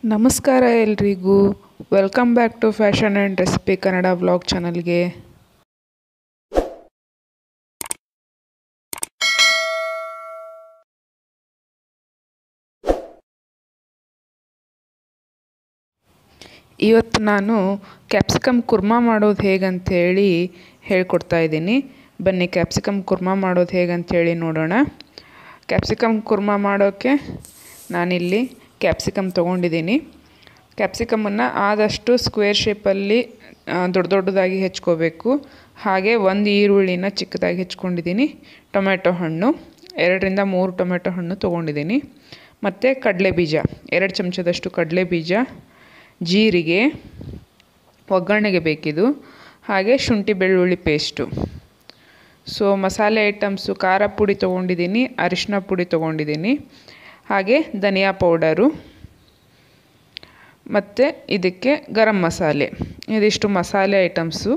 ನಮಸ್ಕಾರ ಎಲ್ರಿಗೂ. Welcome back to fashion and recipe Kannada vlog ಚಾನಲ್ಗೆ. ಇವತ್ತು ನಾನು ಕ್ಯಾಪ್ಸಿಕಮ್ ಕುರ್ಮಾ ಮಾಡೋದು ಹೇಗಂತೇಳಿ ಹೇಳ್ಕೊಡ್ತಾ ಇದ್ದೀನಿ. ಬನ್ನಿ ಕ್ಯಾಪ್ಸಿಕಮ್ ಕುರ್ಮಾ ಮಾಡೋದು ಹೇಗಂತೇಳಿ ನೋಡೋಣ. ಕ್ಯಾಪ್ಸಿಕಮ್ ಕುರ್ಮಾ ಮಾಡೋಕ್ಕೆ ನಾನಿಲ್ಲಿ ಕ್ಯಾಪ್ಸಿಕಮ್ ತೊಗೊಂಡಿದ್ದೀನಿ. ಕ್ಯಾಪ್ಸಿಕಮನ್ನು ಆದಷ್ಟು ಸ್ಕ್ವೇರ್ ಶೇಪಲ್ಲಿ ದೊಡ್ಡದಾಗಿ ಹೆಚ್ಕೋಬೇಕು. ಹಾಗೆ ಒಂದು ಈರುಳ್ಳಿನ ಚಿಕ್ಕದಾಗಿ ಹೆಚ್ಕೊಂಡಿದ್ದೀನಿ. ಟೊಮೆಟೊ ಹಣ್ಣು 2-3 ಟೊಮೆಟೊ ಹಣ್ಣು ತೊಗೊಂಡಿದ್ದೀನಿ. ಮತ್ತು ಕಡಲೆಬೀಜ 2 ಚಮಚದಷ್ಟು ಕಡಲೆಬೀಜ, ಜೀರಿಗೆ ಒಗ್ಗರಣೆಗೆ ಬೇಕಿದು, ಹಾಗೆ ಶುಂಠಿ ಬೆಳ್ಳುಳ್ಳಿ ಪೇಸ್ಟು. ಸೊ ಮಸಾಲೆ ಐಟಮ್ಸು ಖಾರ ಪುಡಿ ತೊಗೊಂಡಿದ್ದೀನಿ, ಅರಿಶಿನ ಪುಡಿ ತೊಗೊಂಡಿದ್ದೀನಿ, ಹಾಗೆ ಧನಿಯಾ ಪೌಡರು ಮತ್ತು ಇದಕ್ಕೆ ಗರಂ ಮಸಾಲೆ. ಇದಿಷ್ಟು ಮಸಾಲೆ ಐಟಮ್ಸು.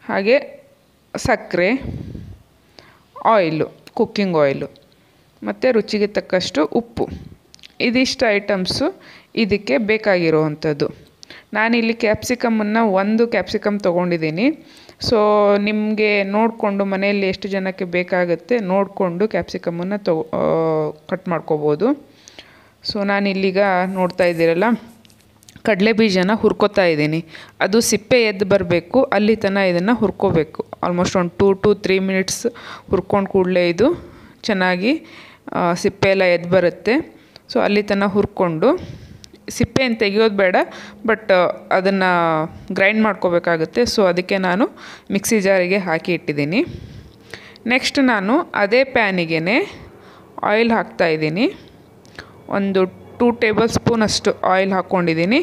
ಹಾಗೆ ಸಕ್ಕರೆ, ಆಯಿಲು, ಕುಕ್ಕಿಂಗ್ ಆಯಿಲು ಮತ್ತು ರುಚಿಗೆ ತಕ್ಕಷ್ಟು ಉಪ್ಪು. ಇದಿಷ್ಟು ಐಟಮ್ಸು ಇದಕ್ಕೆ ಬೇಕಾಗಿರುವಂಥದ್ದು. ನಾನಿಲ್ಲಿ ಕ್ಯಾಪ್ಸಿಕಮನ್ನು 1 ಕ್ಯಾಪ್ಸಿಕಮ್ ತೊಗೊಂಡಿದ್ದೀನಿ. ಸೊ ನಿಮಗೆ ನೋಡಿಕೊಂಡು ಮನೆಯಲ್ಲಿ ಎಷ್ಟು ಜನಕ್ಕೆ ಬೇಕಾಗುತ್ತೆ ನೋಡಿಕೊಂಡು ಕ್ಯಾಪ್ಸಿಕಮನ್ನು ಕಟ್ ಮಾಡ್ಕೋಬೋದು. ಸೊ ನಾನಿಲ್ಲೀಗ ನೋಡ್ತಾ ಇದ್ದೀರಲ್ಲ, ಕಡಲೆಬೀಜನ ಹುರ್ಕೋತಾ ಇದ್ದೀನಿ. ಅದು ಸಿಪ್ಪೆ ಎದ್ದು ಬರಬೇಕು, ಅಲ್ಲಿ ತನಕ ಇದನ್ನು ಹುರ್ಕೋಬೇಕು. ಆಲ್ಮೋಸ್ಟ್ ಒಂದು 2 to 3 ಮಿನಿಟ್ಸ್ ಹುರ್ಕೊಂಡು ಕೂಡಲೇ ಇದು ಚೆನ್ನಾಗಿ ಸಿಪ್ಪೆ ಎಲ್ಲ ಎದ್ದು ಬರುತ್ತೆ. ಸೊ ಅಲ್ಲಿ ತನಕ ಹುರ್ಕೊಂಡು, ಸಿಪ್ಪೆಯನ್ನು ತೆಗಿಯೋದು ಬೇಡ, ಬಟ್ ಅದನ್ನು ಗ್ರೈಂಡ್ ಮಾಡ್ಕೋಬೇಕಾಗುತ್ತೆ. ಸೊ ಅದಕ್ಕೆ ನಾನು ಮಿಕ್ಸಿ ಜಾರಿಗೆ ಹಾಕಿ ಇಟ್ಟಿದ್ದೀನಿ. ನೆಕ್ಸ್ಟ್ ನಾನು ಅದೇ ಪ್ಯಾನಿಗೆ ಆಯಿಲ್ ಹಾಕ್ತಾಯಿದ್ದೀನಿ. ಒಂದು 2 ಟೇಬಲ್ ಸ್ಪೂನ್ ಅಷ್ಟು ಆಯಿಲ್ ಹಾಕ್ಕೊಂಡಿದ್ದೀನಿ.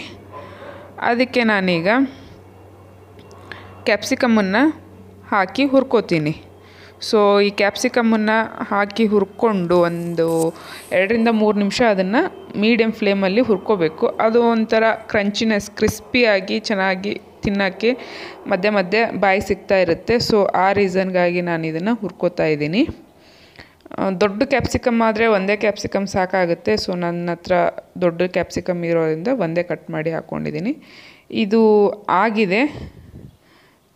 ಅದಕ್ಕೆ ನಾನೀಗ ಕ್ಯಾಪ್ಸಿಕಮನ್ನು ಹಾಕಿ ಹುರ್ಕೋತೀನಿ. ಸೊ ಈ ಕ್ಯಾಪ್ಸಿಕಮನ್ನು ಹಾಕಿ ಹುರ್ಕೊಂಡು ಒಂದು 2-3 ನಿಮಿಷ ಅದನ್ನು ಮೀಡಿಯಮ್ ಫ್ಲೇಮಲ್ಲಿ ಹುರ್ಕೋಬೇಕು. ಅದು ಒಂಥರ ಕ್ರಂಚಿನೆಸ್, ಕ್ರಿಸ್ಪಿಯಾಗಿ ಚೆನ್ನಾಗಿ ತಿನ್ನೋಕ್ಕೆ ಮಧ್ಯೆ ಮಧ್ಯೆ ಬಾಯಿ ಸಿಗ್ತಾ ಇರುತ್ತೆ. ಸೊ ಆ ರೀಸನ್ಗಾಗಿ ನಾನು ಇದನ್ನು ಹುರ್ಕೋತಾ ಇದ್ದೀನಿ. ದೊಡ್ಡ ಕ್ಯಾಪ್ಸಿಕಮ್ ಆದರೆ ಒಂದೇ ಕ್ಯಾಪ್ಸಿಕಮ್ ಸಾಕಾಗುತ್ತೆ. ಸೊ ನನ್ನ ಹತ್ರ ದೊಡ್ಡ ಕ್ಯಾಪ್ಸಿಕಮ್ ಇರೋದ್ರಿಂದ ಒಂದೇ ಕಟ್ ಮಾಡಿ ಹಾಕ್ಕೊಂಡಿದ್ದೀನಿ. ಇದು ಆಗಿದೆ.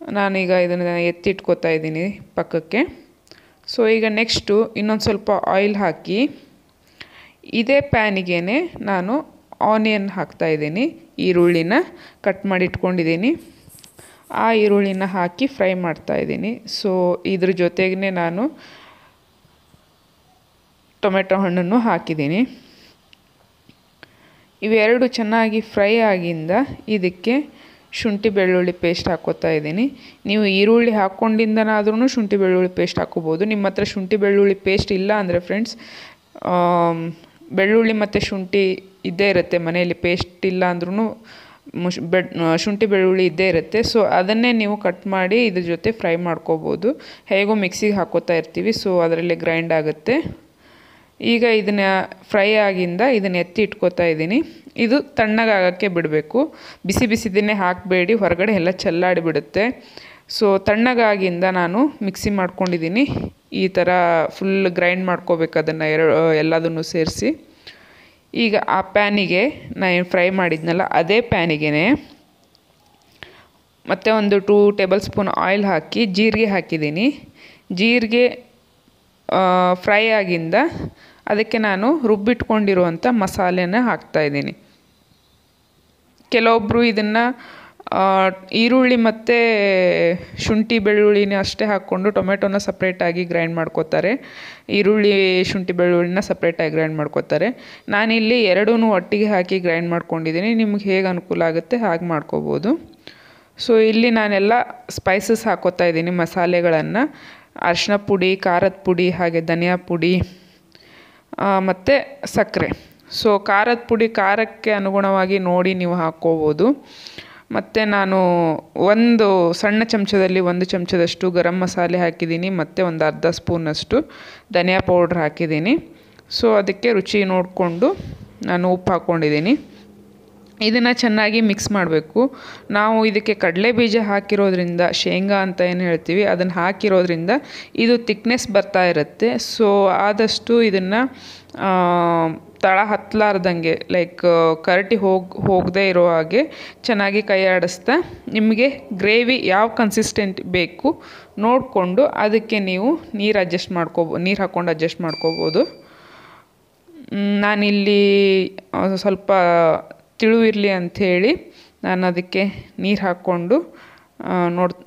ನಾನೀಗ ಇದನ್ನು ಎತ್ತಿಟ್ಕೋತಾ ಇದ್ದೀನಿ ಪಕ್ಕಕ್ಕೆ. ಸೊ ಈಗ ನೆಕ್ಸ್ಟು ಇನ್ನೊಂದು ಸ್ವಲ್ಪ ಆಯಿಲ್ ಹಾಕಿ ಇದೇ ಪ್ಯಾನಿಗೆ ನಾನು ಆನಿಯನ್ ಹಾಕ್ತಾಯಿದ್ದೀನಿ. ಈರುಳ್ಳಿನ ಕಟ್ ಮಾಡಿ ಇಟ್ಕೊಂಡಿದ್ದೀನಿ. ಆ ಈರುಳ್ಳಿನ ಹಾಕಿ ಫ್ರೈ ಮಾಡ್ತಾಯಿದ್ದೀನಿ. ಸೊ ಇದ್ರ ಜೊತೆಗೇ ನಾನು ಟೊಮೆಟೊ ಹಣ್ಣನ್ನು ಹಾಕಿದ್ದೀನಿ. ಇವೆರಡು ಚೆನ್ನಾಗಿ ಫ್ರೈ ಆಗಿಂದ ಇದಕ್ಕೆ ಶುಂಠಿ ಬೆಳ್ಳುಳ್ಳಿ ಪೇಸ್ಟ್ ಹಾಕ್ಕೋತಾ ಇದ್ದೀನಿ. ನೀವು ಈರುಳ್ಳಿ ಹಾಕ್ಕೊಂಡಿಂದನಾದ್ರೂ ಶುಂಠಿ ಬೆಳ್ಳುಳ್ಳಿ ಪೇಸ್ಟ್ ಹಾಕ್ಕೋಬೋದು. ನಿಮ್ಮ ಹತ್ರ ಶುಂಠಿ ಬೆಳ್ಳುಳ್ಳಿ ಪೇಸ್ಟ್ ಇಲ್ಲ ಅಂದರೆ ಫ್ರೆಂಡ್ಸ್, ಬೆಳ್ಳುಳ್ಳಿ ಮತ್ತು ಶುಂಠಿ ಇದ್ದೇ ಇರುತ್ತೆ ಮನೆಯಲ್ಲಿ. ಪೇಸ್ಟ್ ಇಲ್ಲ ಅಂದ್ರೂ ಶುಂಠಿ ಬೆಳ್ಳುಳ್ಳಿ ಇದ್ದೇ ಇರುತ್ತೆ. ಸೊ ಅದನ್ನೇ ನೀವು ಕಟ್ ಮಾಡಿ ಇದ್ರ ಜೊತೆ ಫ್ರೈ ಮಾಡ್ಕೋಬೋದು. ಹೇಗೋ ಮಿಕ್ಸಿಗೆ ಹಾಕ್ಕೋತಾ ಇರ್ತೀವಿ, ಸೊ ಅದರಲ್ಲೇ ಗ್ರೈಂಡ್ ಆಗುತ್ತೆ. ಈಗ ಇದನ್ನು ಫ್ರೈ ಆಗಿಂದ ಇದನ್ನು ಎತ್ತಿ ಇಟ್ಕೋತಾ ಇದ್ದೀನಿ. ಇದು ತಣ್ಣಗಾಗೋಕ್ಕೆ ಬಿಡಬೇಕು. ಬಿಸಿ ಬಿಸಿದನ್ನೇ ಹಾಕಬೇಡಿ, ಹೊರಗಡೆ ಎಲ್ಲ ಚೆಲ್ಲಾಡಿಬಿಡುತ್ತೆ. ಸೊ ತಣ್ಣಗಾಗಿಂದ ನಾನು ಮಿಕ್ಸಿ ಮಾಡ್ಕೊಂಡಿದ್ದೀನಿ. ಈ ಥರ ಫುಲ್ ಗ್ರೈಂಡ್ ಮಾಡ್ಕೋಬೇಕು ಅದನ್ನು ಎಲ್ಲದನ್ನು ಸೇರಿಸಿ. ಈಗ ಆ ಪ್ಯಾನಿಗೆ ನಾನು ಫ್ರೈ ಮಾಡಿದ್ನಲ್ಲ, ಅದೇ ಪ್ಯಾನಿಗೆ ಮತ್ತೆ ಒಂದು 2 ಟೇಬಲ್ ಸ್ಪೂನ್ ಆಯಿಲ್ ಹಾಕಿ ಜೀರಿಗೆ ಹಾಕಿದ್ದೀನಿ. ಜೀರಿಗೆ ಫ್ರೈ ಆಗಿಂದ ಅದಕ್ಕೆ ನಾನು ರುಬ್ಬಿಟ್ಕೊಂಡಿರುವಂಥ ಮಸಾಲೆನ ಹಾಕ್ತಾಯಿದ್ದೀನಿ. ಕೆಲವೊಬ್ಬರು ಇದನ್ನು ಈರುಳ್ಳಿ ಮತ್ತು ಶುಂಠಿ ಬೆಳ್ಳುಳ್ಳಿನ ಅಷ್ಟೇ ಹಾಕ್ಕೊಂಡು ಟೊಮೆಟೊನ ಸಪ್ರೇಟಾಗಿ ಗ್ರೈಂಡ್ ಮಾಡ್ಕೋತಾರೆ. ಈರುಳ್ಳಿ ಶುಂಠಿ ಬೆಳ್ಳುಳ್ಳಿನ ಸಪ್ರೇಟಾಗಿ ಗ್ರೈಂಡ್ ಮಾಡ್ಕೋತಾರೆ. ನಾನಿಲ್ಲಿ ಎರಡೂ ಒಟ್ಟಿಗೆ ಹಾಕಿ ಗ್ರೈಂಡ್ ಮಾಡ್ಕೊಂಡಿದ್ದೀನಿ. ನಿಮ್ಗೆ ಹೇಗೆ ಅನುಕೂಲ ಆಗುತ್ತೆ ಹಾಗೆ ಮಾಡ್ಕೋಬೋದು. ಸೊ ಇಲ್ಲಿ ನಾನೆಲ್ಲ ಸ್ಪೈಸಸ್ ಹಾಕ್ಕೋತಾ ಇದ್ದೀನಿ, ಮಸಾಲೆಗಳನ್ನು. ಅರಿಶಿನ ಪುಡಿ, ಖಾರದ ಪುಡಿ, ಹಾಗೆ ಧನಿಯಾ ಪುಡಿ ಮತ್ತು ಸಕ್ಕರೆ. ಸೊ ಖಾರದ ಪುಡಿ ಖಾರಕ್ಕೆ ಅನುಗುಣವಾಗಿ ನೋಡಿ ನೀವು ಹಾಕ್ಕೋಬೋದು. ಮತ್ತು ನಾನು ಒಂದು ಸಣ್ಣ ಚಮಚದಲ್ಲಿ 1 ಚಮಚದಷ್ಟು ಗರಂ ಮಸಾಲೆ ಹಾಕಿದ್ದೀನಿ, ಮತ್ತು ಒಂದು ಅರ್ಧ ಸ್ಪೂನಷ್ಟು ಧನಿಯಾ ಪೌಡ್ರ್ ಹಾಕಿದ್ದೀನಿ. ಸೊ ಅದಕ್ಕೆ ರುಚಿ ನೋಡಿಕೊಂಡು ನಾನು ಉಪ್ಪು ಹಾಕ್ಕೊಂಡಿದ್ದೀನಿ. ಇದನ್ನು ಚೆನ್ನಾಗಿ ಮಿಕ್ಸ್ ಮಾಡಬೇಕು. ನಾವು ಇದಕ್ಕೆ ಕಡಲೆ ಬೀಜ ಹಾಕಿರೋದ್ರಿಂದ, ಶೇಂಗಾ ಅಂತ ಏನು ಹೇಳ್ತೀವಿ ಅದನ್ನು ಹಾಕಿರೋದ್ರಿಂದ ಇದು ತಿಕ್ನೆಸ್ ಬರ್ತಾ ಇರುತ್ತೆ. ಸೊ ಆದಷ್ಟು ಇದನ್ನು ತಳ ಹತ್ತಲಾರ್ದಂಗೆ ಲೈಕ್ ಕರಟಿ ಹೋಗದೇ ಇರೋ ಹಾಗೆ ಚೆನ್ನಾಗಿ ಕೈ ಆಡಿಸ್ತಾ ನಿಮಗೆ ಗ್ರೇವಿ ಯಾವ ಕನ್ಸಿಸ್ಟೆಂಟ್ ಬೇಕು ನೋಡಿಕೊಂಡು ಅದಕ್ಕೆ ನೀವು ನೀರು ಹಾಕ್ಕೊಂಡು ಅಡ್ಜಸ್ಟ್ ಮಾಡ್ಕೋಬೋದು. ನಾನಿಲ್ಲಿ ಸ್ವಲ್ಪ ತಿಳುವಿರಲಿ ಅಂಥೇಳಿ ನಾನು ಅದಕ್ಕೆ ನೀರು ಹಾಕ್ಕೊಂಡು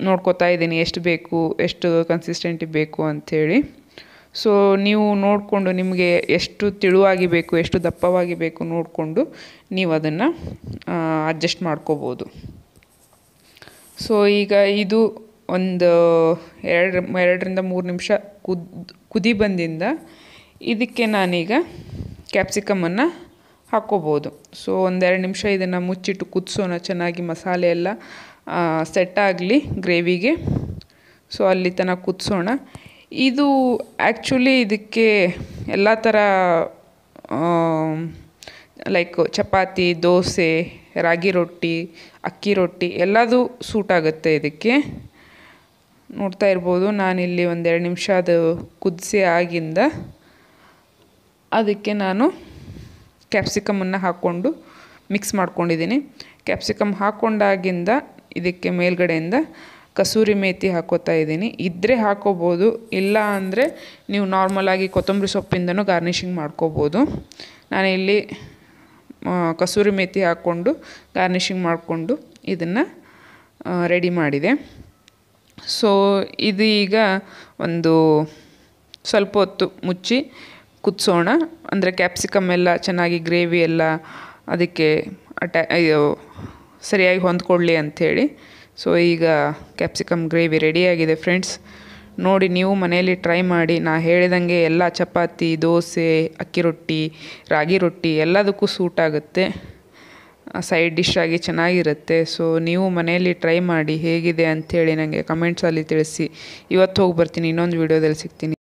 ನೋಡ್ಕೋತಾ ಇದ್ದೀನಿ ಎಷ್ಟು ಬೇಕು, ಎಷ್ಟು ಕನ್ಸಿಸ್ಟೆಂಟಿ ಬೇಕು ಅಂಥೇಳಿ. ಸೊ ನೀವು ನೋಡಿಕೊಂಡು ನಿಮಗೆ ಎಷ್ಟು ತಿಳುವಾಗಿ ಬೇಕು, ಎಷ್ಟು ದಪ್ಪವಾಗಿ ಬೇಕು ನೋಡಿಕೊಂಡು ನೀವು ಅದನ್ನು ಅಡ್ಜಸ್ಟ್ ಮಾಡ್ಕೋಬೋದು. ಸೊ ಈಗ ಇದು ಒಂದು 2-3 ನಿಮಿಷ ಕುದಿ ಬಂದಿಂದ ಇದಕ್ಕೆ ನಾನೀಗ ಕ್ಯಾಪ್ಸಿಕಮನ್ನು ಹಾಕ್ಕೋಬೋದು. ಸೊ 1-2 ನಿಮಿಷ ಇದನ್ನು ಮುಚ್ಚಿಟ್ಟು ಕುದಿಸೋಣ, ಚೆನ್ನಾಗಿ ಮಸಾಲೆ ಎಲ್ಲ ಸೆಟ್ ಆಗಲಿ ಗ್ರೇವಿಗೆ. ಸೊ ಅಲ್ಲಿ ತನಕ ಕುದಿಸೋಣ. ಇದು ಆ್ಯಕ್ಚುಲಿ ಇದಕ್ಕೆ ಎಲ್ಲ ಥರ ಲೈಕ್ ಚಪಾತಿ, ದೋಸೆ, ರಾಗಿ ರೊಟ್ಟಿ, ಅಕ್ಕಿ ರೊಟ್ಟಿ ಎಲ್ಲದೂ ಸೂಟ್ ಆಗುತ್ತೆ ಇದಕ್ಕೆ. ನೋಡ್ತಾ ಇರ್ಬೋದು ನಾನಿಲ್ಲಿ 1-2 ನಿಮಿಷ ಅದು ಕುದಿಸಿ ಆಗಿಂದ ಅದಕ್ಕೆ ನಾನು ಕ್ಯಾಪ್ಸಿಕಮನ್ನು ಹಾಕ್ಕೊಂಡು ಮಿಕ್ಸ್ ಮಾಡ್ಕೊಂಡಿದ್ದೀನಿ. ಕ್ಯಾಪ್ಸಿಕಮ್ ಹಾಕ್ಕೊಂಡಾಗಿಂದ ಇದಕ್ಕೆ ಮೇಲ್ಗಡೆಯಿಂದ ಕಸೂರಿ ಮೇಥಿ ಹಾಕ್ಕೋತಾ ಇದ್ದೀನಿ. ಇದ್ದರೆ ಹಾಕ್ಕೋಬೋದು, ಇಲ್ಲ ಅಂದರೆ ನೀವು ನಾರ್ಮಲಾಗಿ ಕೊತ್ತಂಬರಿ ಸೊಪ್ಪಿಂದನೂ ಗಾರ್ನಿಷಿಂಗ್ ಮಾಡ್ಕೋಬೋದು. ನಾನಿಲ್ಲಿ ಕಸೂರಿ ಮೇಥಿ ಹಾಕ್ಕೊಂಡು ಗಾರ್ನಿಷಿಂಗ್ ಮಾಡಿಕೊಂಡು ಇದನ್ನು ರೆಡಿ ಮಾಡಿದೆ. ಸೊ ಇದು ಈಗ ಒಂದು ಸ್ವಲ್ಪ ಹೊತ್ತು ಮುಚ್ಚಿ ಕುದಿಸೋಣ. ಅಂದರೆ ಕ್ಯಾಪ್ಸಿಕಮ್ ಎಲ್ಲ ಚೆನ್ನಾಗಿ ಗ್ರೇವಿ ಎಲ್ಲ ಅದಕ್ಕೆ ಸರಿಯಾಗಿ ಹೊಂದ್ಕೊಳ್ಳಿ ಅಂಥೇಳಿ. ಸೊ ಈಗ ಕ್ಯಾಪ್ಸಿಕಮ್ ಗ್ರೇವಿ ರೆಡಿಯಾಗಿದೆ ಫ್ರೆಂಡ್ಸ್. ನೋಡಿ ನೀವು ಮನೆಯಲ್ಲಿ ಟ್ರೈ ಮಾಡಿ. ನಾ ಹೇಳಿದಂಗೆ ಎಲ್ಲ ಚಪಾತಿ, ದೋಸೆ, ಅಕ್ಕಿ ರೊಟ್ಟಿ, ರಾಗಿ ರೊಟ್ಟಿ ಎಲ್ಲದಕ್ಕೂ ಸೂಟ್ ಆಗುತ್ತೆ. ಸೈಡ್ ಡಿಶ್ ಆಗಿ ಚೆನ್ನಾಗಿರುತ್ತೆ. ಸೊ ನೀವು ಮನೆಯಲ್ಲಿ ಟ್ರೈ ಮಾಡಿ ಹೇಗಿದೆ ಅಂಥೇಳಿ ನನಗೆ ಕಮೆಂಟ್ಸಲ್ಲಿ ತಿಳಿಸಿ. ಇವತ್ತು ಹೋಗಿ ಬರ್ತೀನಿ, ಇನ್ನೊಂದು ವೀಡಿಯೋದಲ್ಲಿ ಸಿಗ್ತೀನಿ.